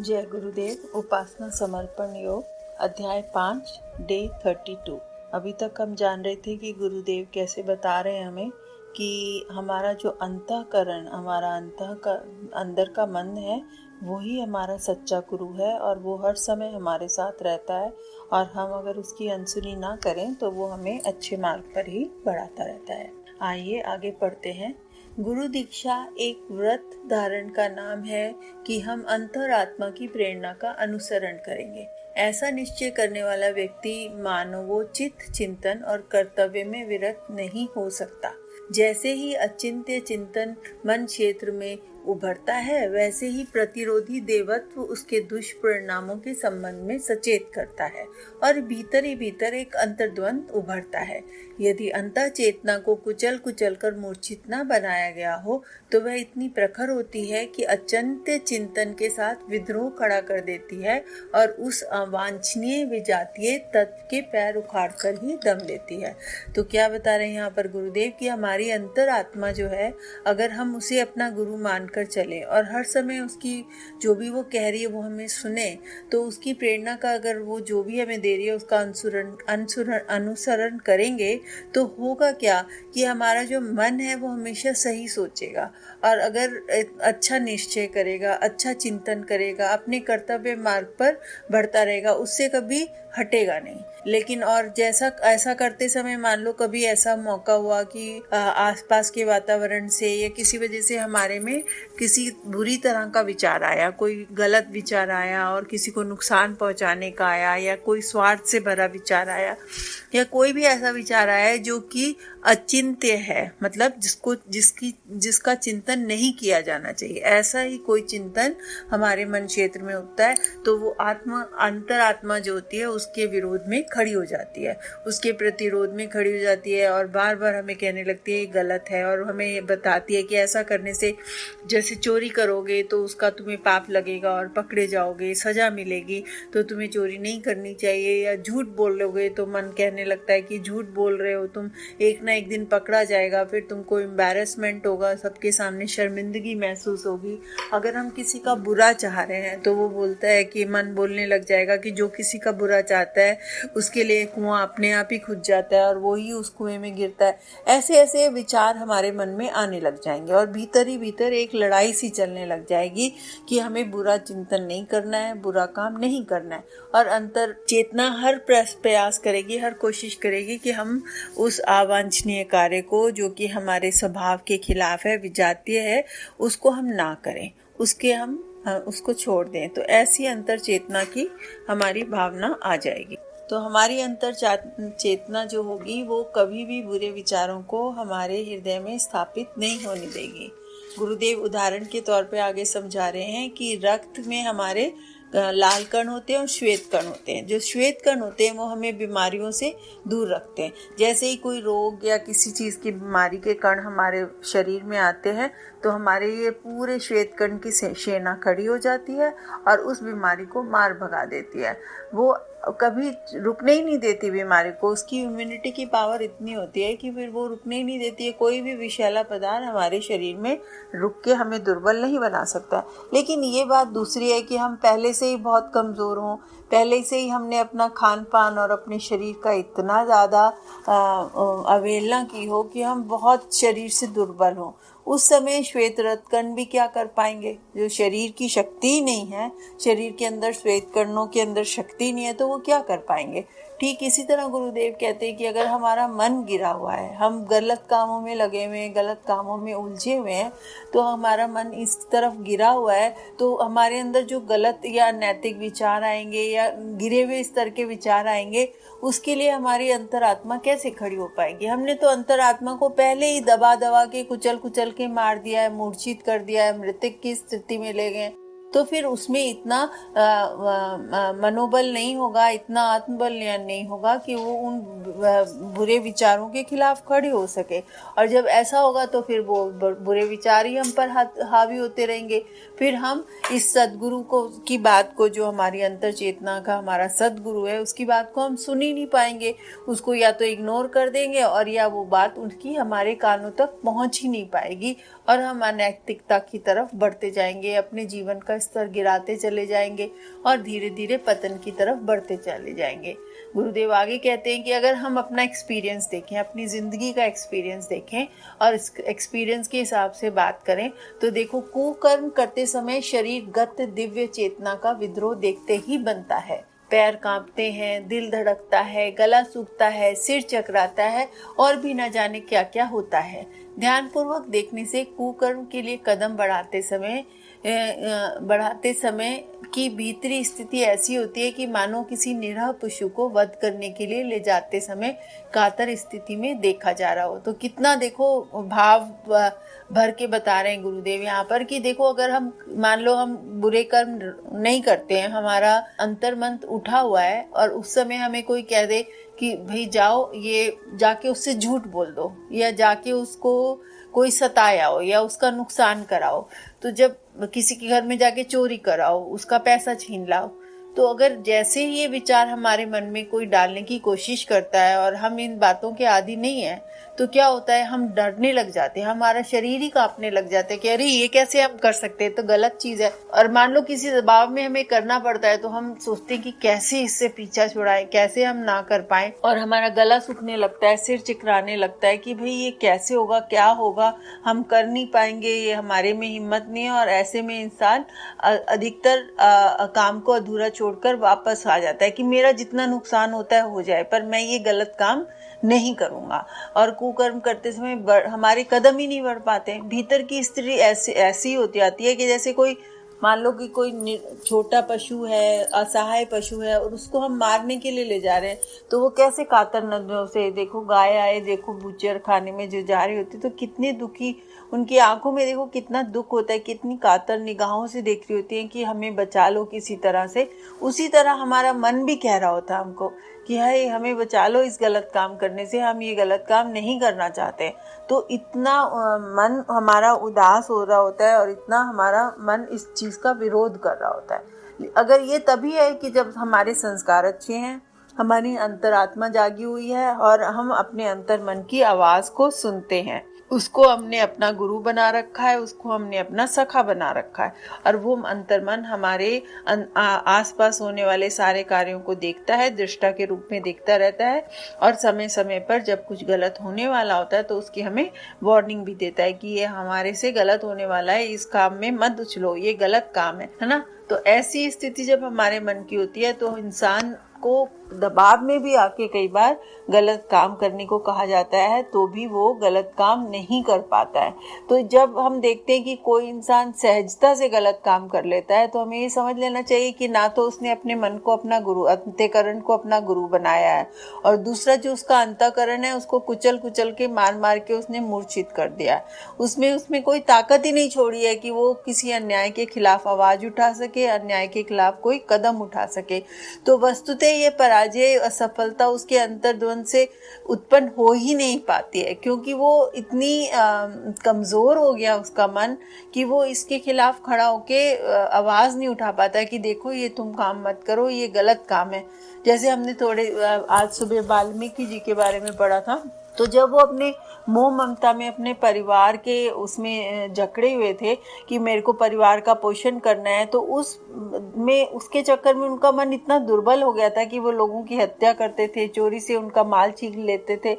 जय गुरुदेव। उपासना समर्पण योग अध्याय 5 डे 32। अभी तक हम जान रहे थे कि गुरुदेव कैसे बता रहे हैं हमें कि हमारा जो अंतःकरण, हमारा अंदर का मन है, वही हमारा सच्चा गुरु है और वो हर समय हमारे साथ रहता है। और हम अगर उसकी अनसुनी ना करें तो वो हमें अच्छे मार्ग पर ही बढ़ाता रहता है। आइए आगे पढ़ते हैं। गुरु दीक्षा एक व्रत धारण का नाम है कि हम अंतरात्मा की प्रेरणा का अनुसरण करेंगे। ऐसा निश्चय करने वाला व्यक्ति मानवोचित चिंतन और कर्तव्य में विरत नहीं हो सकता। जैसे ही अचिंत्य चिंतन मन क्षेत्र में उभरता है, वैसे ही प्रतिरोधी देवत्व उसके दुष्परिणामों के संबंध में सचेत करता है और भीतर ही भीतर एक अंतर्द्वंद उभरता है। यदि अंतः चेतना को कुचल कुचल कर मूर्छित न बनाया गया हो तो वह इतनी प्रखर होती है कि अचिंत्य चिंतन के साथ विद्रोह खड़ा कर देती है और उस अवांछनीय विजातीय तत्व के पैर उखाड़ कर ही दम लेती है। तो क्या बता रहे हैं यहाँ पर गुरुदेव कि हमारी अंतरात्मा जो है, अगर हम उसे अपना गुरु मानकर चले और हर समय उसकी जो भी वो कह रही है वो हमें सुने, तो उसकी प्रेरणा का अगर वो जो भी हमें दे रही है उसका अनुसरण करेंगे तो होगा क्या कि हमारा जो मन है वो हमेशा सही सोचेगा और अगर अच्छा निश्चय करेगा, अच्छा चिंतन करेगा, अपने कर्तव्य मार्ग पर बढ़ता रहेगा, उससे कभी हटेगा नहीं। लेकिन और जैसा ऐसा करते समय मान लो कभी ऐसा मौका हुआ कि आसपास के वातावरण से या किसी वजह से हमारे में किसी बुरी तरह का विचार आया, कोई गलत विचार आया और किसी को नुकसान पहुंचाने का आया, या कोई स्वार्थ से भरा विचार आया, या कोई भी ऐसा विचार आया है जो कि अचिंत्य है, मतलब जिसका चिंतन नहीं किया जाना चाहिए, ऐसा ही कोई चिंतन हमारे मन क्षेत्र में उठता है तो वो अंतरात्मा जो होती है उसके विरोध में खड़ी हो जाती है, उसके प्रतिरोध में खड़ी हो जाती है और बार बार हमें कहने लगती है ये गलत है और हमें बताती है कि ऐसा करने से, जैसे चोरी करोगे तो उसका तुम्हें पाप लगेगा और पकड़े जाओगे, सजा मिलेगी, तो तुम्हें चोरी नहीं करनी चाहिए। या झूठ बोलोगे तो मन कहने लगता है कि झूठ बोल रहे हो तुम, एक ना एक दिन पकड़ा जाएगा, फिर तुमको एम्बैरेसमेंट होगा, सबके सामने शर्मिंदगी महसूस होगी। अगर हम किसी का बुरा चाह रहे हैं तो वो बोलता है कि मन बोलने लग जाएगा कि जो किसी का बुरा चाहता है उसके लिए कुआं अपने आप ही खुद जाता है और वो ही उस कुएं में गिरता है। ऐसे ऐसे विचार हमारे मन में आने लग जाएंगे और भीतर ही भीतर एक लड़ाई सी चलने लग जाएगी कि हमें बुरा चिंतन नहीं करना है, बुरा काम नहीं करना है। और अंतर चेतना हर प्रयास करेगी, हर कोशिश करेगी कि हम उस अवांछनीय कार्य को जो कि हमारे स्वभाव के खिलाफ है, विजातीय है, उसको हम ना करें, उसको छोड़ दें। तो ऐसी अंतर चेतना की हमारी भावना आ जाएगी। तो हमारी अंतर चेतना जो होगी वो कभी भी बुरे विचारों को हमारे हृदय में स्थापित नहीं होने देगी। गुरुदेव उदाहरण के तौर पे आगे समझा रहे हैं कि रक्त में हमारे लाल कण होते हैं और श्वेत कण होते हैं। जो श्वेत कण होते हैं वो हमें बीमारियों से दूर रखते हैं। जैसे ही कोई रोग या किसी चीज़ की बीमारी के कण हमारे शरीर में आते हैं तो हमारे ये पूरे श्वेत कण की सेना खड़ी हो जाती है और उस बीमारी को मार भगा देती है। वो कभी रुकने ही नहीं देती बीमारी को, उसकी इम्यूनिटी की पावर इतनी होती है कि फिर वो रुकने ही नहीं देती है। कोई भी विषैला पदार्थ हमारे शरीर में रुक के हमें दुर्बल नहीं बना सकता। लेकिन ये बात दूसरी है कि हम पहले से ही बहुत कमज़ोर हों, पहले से ही हमने अपना खान पान और अपने शरीर का इतना ज़्यादा अवहेलना की हो कि हम बहुत शरीर से दुर्बल हों, उस समय श्वेत रत्कण भी क्या कर पाएंगे? जो शरीर की शक्ति ही नहीं है, शरीर के अंदर श्वेत कणों के अंदर शक्ति नहीं है, तो वो क्या कर पाएंगे? ठीक इसी तरह गुरुदेव कहते हैं कि अगर हमारा मन गिरा हुआ है, हम गलत कामों में लगे हुए हैं, गलत कामों में उलझे हुए हैं, तो हमारा मन इस तरफ गिरा हुआ है, तो हमारे अंदर जो गलत या अनैतिक विचार आएंगे या गिरे हुए स्तर के विचार आएंगे, उसके लिए हमारी अंतरात्मा कैसे खड़ी हो पाएगी? हमने तो अंतरात्मा को पहले ही दबा दबा के कुचल के मार दिया है, मूर्छित कर दिया है, मृतक की स्थिति में ले गए, तो फिर उसमें इतना मनोबल नहीं होगा, इतना आत्मबल नहीं होगा कि वो उन बुरे विचारों के खिलाफ खड़े हो सके। और जब ऐसा होगा तो फिर वो बुरे विचार ही हम पर हावी होते रहेंगे। फिर हम इस सद्गुरु की बात को, जो हमारी अंतर चेतना का हमारा सद्गुरु है, उसकी बात को हम सुन ही नहीं पाएंगे। उसको या तो इग्नोर कर देंगे और या वो बात उनकी हमारे कानों तक पहुंच ही नहीं पाएगी और हम अनैतिकता की तरफ बढ़ते जाएंगे, अपने जीवन का स्तर गिराते चले जाएंगे और धीरे धीरे पतन की तरफ बढ़ते चले जाएंगे। गुरुदेव आगे कहते हैं कि अगर हम अपना एक्सपीरियंस देखें, अपनी ज़िंदगी का एक्सपीरियंस देखें और इस एक्सपीरियंस के हिसाब से बात करें तो देखो, कुकर्म करते समय शरीरगत दिव्य चेतना का विद्रोह देखते ही बनता है। पैर कांपते हैं, दिल धड़कता है, गला सूखता है, सिर चकराता है और भी न जाने क्या क्या होता है। ध्यानपूर्वक देखने से कुकर्म के लिए कदम बढ़ाते समय की भीतरी स्थिति ऐसी होती है कि मानो किसी निरह पशु को वध करने के लिए ले जाते समय कातर स्थिति में देखा जा रहा हो। तो कितना देखो भाव भर के बता रहे हैं गुरुदेव यहाँ पर कि देखो, अगर हम मान लो हम बुरे कर्म नहीं करते हैं, हमारा अंतर्मन उठा हुआ है और उस समय हमें कोई कह दे कि भाई जाओ, ये जाके उससे झूठ बोल दो या जाके उसको कोई सताया या उसका नुकसान कराओ, तो जब किसी के घर में जाके चोरी कराओ, उसका पैसा छीन लाओ, तो अगर जैसे ही ये विचार हमारे मन में कोई डालने की कोशिश करता है और हम इन बातों के आदी नहीं है, तो क्या होता है, हम डरने लग जाते हैं, हमारा शरीर ही कांपने लग जाता है कि अरे ये कैसे हम कर सकते हैं, तो गलत चीज है। और मान लो किसी दबाव में हमें करना पड़ता है तो हम सोचते हैं कि कैसे इससे पीछा छुड़ाएं, कैसे हम ना कर पाए, और हमारा गला सूखने लगता है, सिर चिकराने लगता है कि भाई ये कैसे होगा, क्या होगा, हम कर नहीं पाएंगे, ये हमारे में हिम्मत नहीं है। और ऐसे में इंसान अधिकतर काम को अधूरा छोड़कर वापस आ जाता है कि मेरा जितना नुकसान होता है हो जाए, पर मैं ये गलत काम नहीं करूंगा। और कुकर्म करते समय हमारे कदम ही नहीं बढ़ पाते। भीतर की स्थिति ऐसी होती आती है कि जैसे कोई, मान लो कि कोई छोटा पशु है, असहाय पशु है और उसको हम मारने के लिए ले जा रहे हैं, तो वो कैसे कातर नजरों से, देखो गाय आए, देखो बूचर खाने में जो जा रही होती, तो कितने दुखी, उनकी आंखों में देखो कितना दुख होता है, कितनी कातर निगाहों से देख रही होती है कि हमें बचा लो किसी तरह से। उसी तरह हमारा मन भी कह रहा होता है हमको कि हाय हमें बचा लो इस गलत काम करने से, हम ये गलत काम नहीं करना चाहते। तो इतना मन हमारा उदास हो रहा होता है और इतना हमारा मन इस चीज का विरोध कर रहा होता है। अगर ये तभी है कि जब हमारे संस्कार अच्छे हैं, हमारी अंतरात्मा जागी हुई है और हम अपने अंतर मन की आवाज को सुनते हैं, उसको हमने अपना गुरु बना रखा है, उसको हमने अपना सखा बना रखा है, और वो अंतर्मन हमारे आसपास होने वाले सारे कार्यों को देखता है, दृष्टा के रूप में देखता रहता है, और समय समय पर जब कुछ गलत होने वाला होता है तो उसकी हमें वार्निंग भी देता है कि ये हमारे से गलत होने वाला है, इस काम में मत उछलो, ये गलत काम है ना। तो ऐसी स्थिति जब हमारे मन की होती है तो इंसान को दबाव में भी आके कई बार गलत काम करने को कहा जाता है तो भी वो गलत काम नहीं कर पाता है। तो जब हम देखते हैं कि कोई इंसान सहजता से गलत काम कर लेता है तो हमें ये समझ लेना चाहिए कि ना तो उसने अपने मन को अपना गुरु, अंतःकरण को अपना गुरु बनाया है, और दूसरा जो उसका अंतःकरण है उसको कुचल कुचल के मार मार के उसने मूर्छित कर दिया है। उसमें कोई ताकत ही नहीं छोड़ी है कि वो किसी अन्याय के खिलाफ आवाज उठा सके, अन्याय के खिलाफ कोई कदम उठा सके। तो वस्तुतः ये पराजय, असफलता उसके अंतर्द्वंद से उत्पन्न हो ही नहीं पाती है, क्योंकि वो इतनी कमजोर हो गया उसका मन कि वो इसके खिलाफ खड़ा होके आवाज नहीं उठा पाता कि देखो ये तुम काम मत करो, ये गलत काम है। जैसे हमने थोड़े आज सुबह वाल्मीकि जी के बारे में पढ़ा था, तो जब वो अपने मोह ममता में अपने परिवार के उसमें जकड़े हुए थे कि मेरे को परिवार का पोषण करना है, तो उसके चक्कर में उनका मन इतना दुर्बल हो गया था कि वो लोगों की हत्या करते थे, चोरी से उनका माल छीन लेते थे।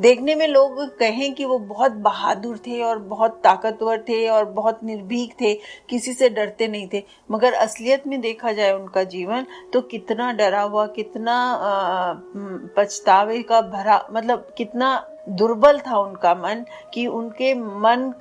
देखने में लोग कहें कि वो बहुत बहादुर थे और बहुत ताकतवर थे और बहुत निर्भीक थे, किसी से डरते नहीं थे, मगर असलियत में देखा जाए उनका जीवन तो कितना डरा हुआ, कितना पछतावे का भरा, मतलब कितना दुर्बल था उनका मन, कि उनके मन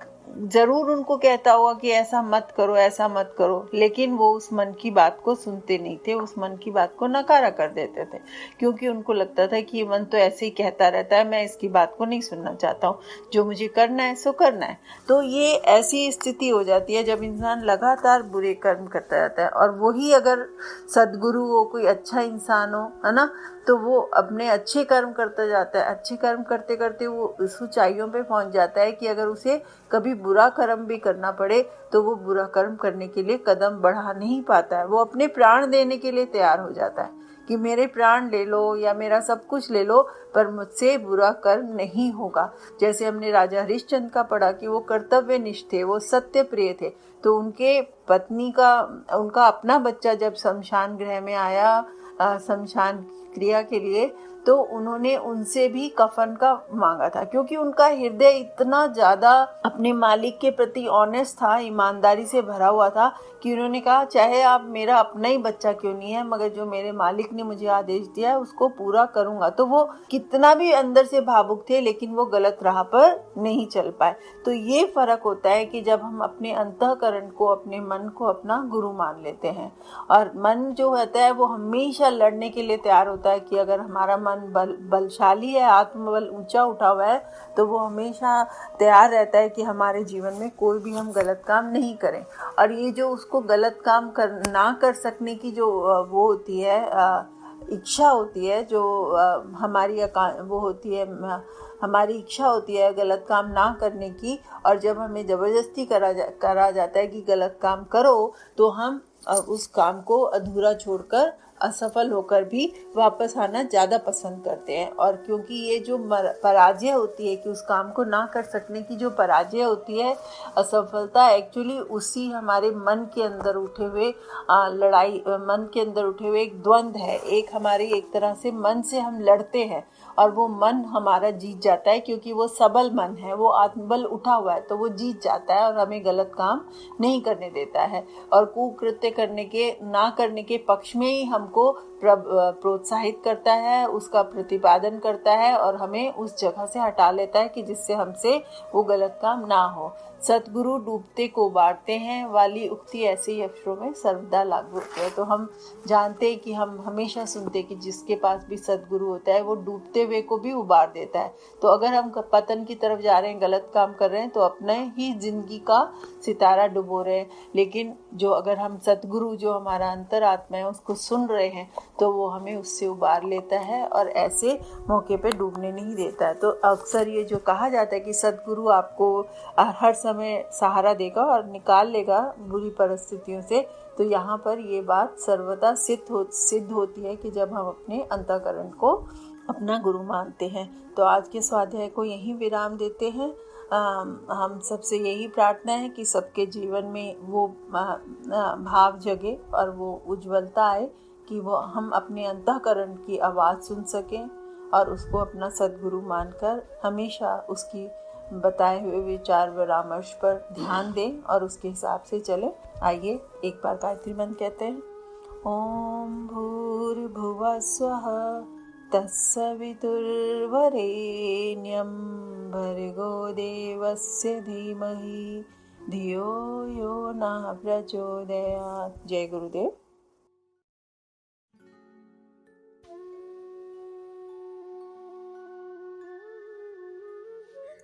जरूर उनको कहता हुआ कि ऐसा मत करो, ऐसा मत करो, लेकिन वो उस मन की बात को सुनते नहीं थे, उस मन की बात को नकारा कर देते थे, क्योंकि उनको लगता था कि ये मन तो ऐसे ही कहता रहता है, मैं इसकी बात को नहीं सुनना चाहता हूँ, जो मुझे करना है सो करना है। तो ये ऐसी स्थिति हो जाती है जब इंसान लगातार बुरे कर्म करता रहता है, और वही अगर सदगुरु हो, कोई अच्छा इंसान हो, है ना, तो वो अपने अच्छे कर्म करता जाता है, अच्छे कर्म करते करते वो उस ऊंचाइयों पे पहुंच जाता है कि अगर उसे कभी बुरा कर्म भी करना पड़े तो वो बुरा कर्म करने के लिए कदम बढ़ा नहीं पाता है, वो अपने प्राण देने के लिए तैयार हो जाता है कि मेरे प्राण ले लो या मेरा सब कुछ ले लो, पर मुझसे बुरा कर नहीं होगा। जैसे हमने राजा हरिश्चंद्र का पढ़ा कि वो कर्तव्यनिष्ठ थे, वो सत्य प्रिय थे। तो उनके पत्नी का, उनका अपना बच्चा जब शमशान गृह में आया शमशान क्रिया के लिए, तो उन्होंने उनसे भी कफन का मांगा था, क्योंकि उनका हृदय इतना ज़्यादा अपने मालिक के प्रति ऑनेस्ट था, ईमानदारी से भरा हुआ था, कि उन्होंने कहा चाहे आप मेरा अपना ही बच्चा क्यों नहीं है, मगर जो मेरे मालिक ने मुझे आदेश दिया है उसको पूरा करूँगा। तो वो कितना भी अंदर से भावुक थे, लेकिन वो गलत राह पर नहीं चल पाए। तो ये फ़र्क होता है कि जब हम अपने अंतःकरण को, अपने मन को अपना गुरु मान लेते हैं। और मन जो होता है वो हमेशा लड़ने के लिए तैयार होता है कि अगर हमारा मन बलशाली है, आत्मबल ऊंचा उठा हुआ है, तो वो हमेशा तैयार रहता है कि हमारे जीवन में कोई भी हम गलत काम नहीं करें। और ये जो उसको गलत काम ना कर सकने की जो वो होती है, इच्छा होती है, जो हमारी वो होती है, हमारी इच्छा होती है गलत काम ना करने की, और जब हमें ज़बरदस्ती करा जाता है कि गलत काम करो, तो हम उस काम को अधूरा छोड़कर असफल होकर भी वापस आना ज़्यादा पसंद करते हैं। और क्योंकि ये जो पराजय होती है कि उस काम को ना कर सकने की जो पराजय होती है, असफलता, एक्चुअली उसी हमारे मन के अंदर उठे हुए लड़ाई, मन के अंदर उठे हुए एक द्वंद्व है। एक हमारी एक तरह से मन से हम लड़ते हैं और वो मन हमारा जीत जाता है, क्योंकि वो सबल मन है, वो आत्मबल उठा हुआ है, तो वो जीत जाता है और हमें गलत काम नहीं करने देता है। और कुकृत्य ना करने के पक्ष में ही हमको प्रोत्साहित करता है, उसका प्रतिपादन करता है और हमें उस जगह से हटा लेता है कि जिससे हमसे वो गलत काम ना हो। सतगुरु डूबते को उबारते हैं वाली उक्ति ऐसे ही अक्षरों में सर्वदा लागू होती है। तो हम जानते हैं कि हम हमेशा सुनते हैं कि जिसके पास भी सतगुरु होता है वो डूबते हुए को भी उबार देता है। तो अगर हम पतन की तरफ जा रहे हैं, गलत काम कर रहे हैं, तो अपने ही जिंदगी का सितारा डुबो रहे हैं। लेकिन जो अगर हम सतगुरु, जो हमारा अंतरात्मा है, उसको सुन रहे हैं, तो वो हमें उससे उबार लेता है और ऐसे मौके पे डूबने नहीं देता है। तो अक्सर ये जो कहा जाता है कि सतगुरु आपको हर समय सहारा देगा और निकाल लेगा बुरी परिस्थितियों से, तो यहाँ पर ये बात सर्वदा सिद्ध होती है कि जब हम अपने अंतःकरण को अपना गुरु मानते हैं। तो आज के स्वाध्याय को यहीं विराम देते हैं। हम सबसे यही प्रार्थना है कि सबके जीवन में वो भाव जगे और वो उज्ज्वलता आए कि वो हम अपने अंतःकरण की आवाज़ सुन सकें और उसको अपना सद्गुरु मानकर हमेशा उसकी बताए हुए विचार परामर्श पर ध्यान दें और उसके हिसाब से चलें। आइए एक बार गायत्री मंत्र कहते हैं। ओम भूर्भुवः स्वः तत्सवितुर्वरेण्यं भर्गो देवस्य धीमहि धियो यो नः प्रचोदयात्। जय गुरुदेव।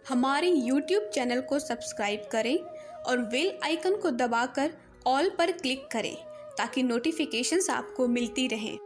हमारे YouTube चैनल को सब्सक्राइब करें और बेल आइकन को दबाकर ऑल पर क्लिक करें ताकि नोटिफिकेशंस आपको मिलती रहें।